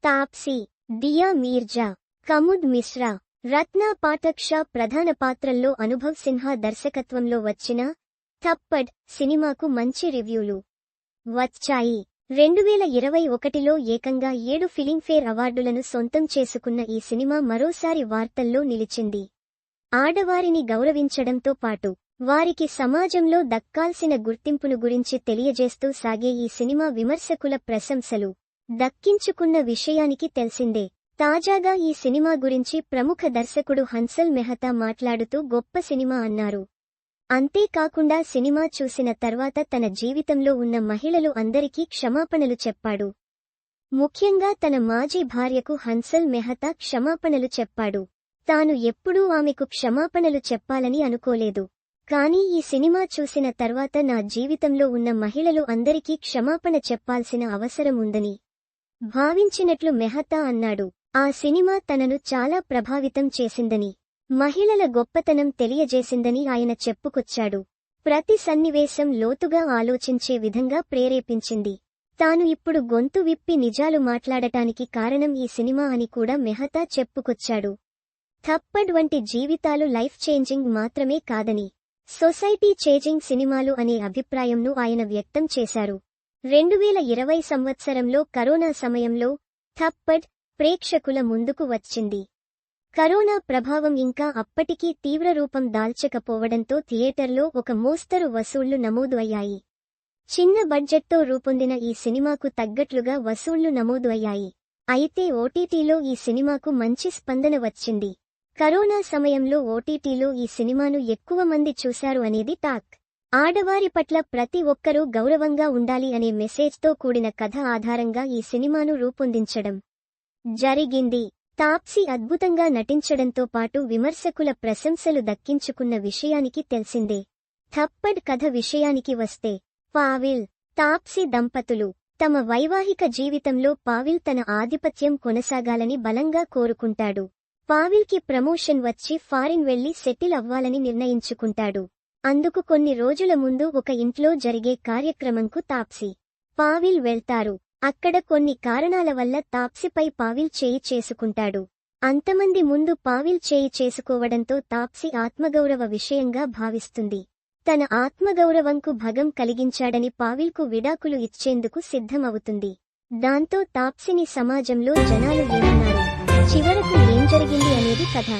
తాప్సీ, దియా మీర్జా, కముద్ మిశ్రా, రత్నా పాఠక్ షా ప్రధాన పాత్రల్లో అనుభవ్ సిన్హా దర్శకత్వంలో వచ్చిన థప్పడ్ సినిమాకు మంచి రివ్యూలు వచ్చాయి. 2021లో ఏకంగా 7 ఫిలింఫేర్ అవార్డులను సొంతం చేసుకున్న ఈ సినిమా మరోసారి వార్తల్లో నిలిచింది. ఆడవారిని గౌరవించడంతో పాటు వారికి సమాజంలో దక్కాల్సిన గుర్తింపును గురించి తెలియజేస్తూ సాగే ఈ సినిమా విమర్శకుల ప్రశంసలు దక్కించుకున్న విషయానికి తెలిసిందే. తాజాగా ఈ సినిమా గురించి ప్రముఖ దర్శకుడు హన్సల్ మెహతా మాట్లాడుతూ గొప్ప సినిమా అన్నారు. అంతేకాకుండా సినిమా చూసిన తర్వాత తన జీవితంలో ఉన్న మహిళలు అందరికీ క్షమాపణలు చెప్పాడు. ముఖ్యంగా తన మాజీ భార్యకు హన్సల్ మెహతా క్షమాపణలు చెప్పాడు. తాను ఎప్పుడూ ఆమెకు క్షమాపణలు చెప్పాలని అనుకోలేదు. కానీ ఈ సినిమా చూసిన తర్వాత నా జీవితంలో ఉన్న మహిళలు అందరికీ క్షమాపణ చెప్పాల్సిన అవసరం ఉందని భావించినట్లు మెహతా అన్నాడు. ఆ సినిమా తనను చాలా ప్రభావితం చేసిందని, మహిళల గొప్పతనం తెలియజేసిందని ఆయన చెప్పుకొచ్చాడు. ప్రతి సన్నివేశం లోతుగా ఆలోచించే విధంగా ప్రేరేపించింది. తాను ఇప్పుడు గొంతు విప్పి నిజాలు మాట్లాడటానికి కారణం ఈ సినిమా అని కూడా మెహతా చెప్పుకొచ్చాడు. థప్పడ్ వంటి జీవితాలు లైఫ్ చేంజింగ్ మాత్రమే కాదని, సొసైటీ చేంజింగ్ సినిమాలు అనే అభిప్రాయంను ఆయన వ్యక్తం చేశారు. 2020 సంవత్సరంలో కరోనా సమయంలో థప్పడ్ ప్రేక్షకుల ముందుకు వచ్చింది. కరోనా ప్రభావం ఇంకా అప్పటికీ తీవ్రరూపం దాల్చకపోవడంతో థియేటర్లో ఒక మోస్తరు వసూళ్లు నమోదు అయ్యాయి. చిన్న బడ్జెట్తో రూపొందిన ఈ సినిమాకు తగ్గట్లుగా వసూళ్లు నమోదు అయ్యాయి. అయితే ఓటీటీలో ఈ సినిమాకు మంచి స్పందన వచ్చింది. కరోనా సమయంలో ఓటీటీలో ఈ సినిమాను ఎక్కువ మంది చూశారు అనేది టాక్. ఆడవారి పట్ల ప్రతి ఒక్కరూ గౌరవంగా ఉండాలి అనే మెసేజ్తో కూడిన కథ ఆధారంగా ఈ సినిమాను రూపొందించడం జరిగింది. తాప్సీ అద్భుతంగా నటించడంతో పాటు విమర్శకుల ప్రశంసలు దక్కించుకున్న విషయానికి తెలిసిందే. థప్పడ్ కథ విషయానికి వస్తే, పావిల్, తాప్సీ దంపతులు తమ వైవాహిక జీవితంలో పావిల్ తన ఆధిపత్యం కొనసాగాలని బలంగా కోరుకుంటాడు. పావిల్కి ప్రమోషన్ వచ్చి ఫారిన్ వెళ్లి సెటిల్ అవ్వాలని నిర్ణయించుకుంటాడు. అందుకు కొన్ని రోజుల ముందు ఒక ఇంట్లో జరిగే కార్యక్రమంకు తాప్సీ, పావిల్ వెళ్తారు. అక్కడ కొన్ని కారణాల వల్ల తాప్సీపై పావిల్ చేయి చేసుకుంటాడు. అంతమంది ముందు పావిల్ చేయి చేసుకోవడంతో తాప్సీ ఆత్మగౌరవ విషయంగా భావిస్తుంది. తన ఆత్మగౌరవంకు భంగం కలిగించాడని పావిల్కు విడాకులు ఇచ్చేందుకు సిద్ధమవుతుంది. దాంతో తాప్సీని సమాజంలో జనాలు ఏమన్నారు, చివరకు ఏం జరిగింది అనేది కథ.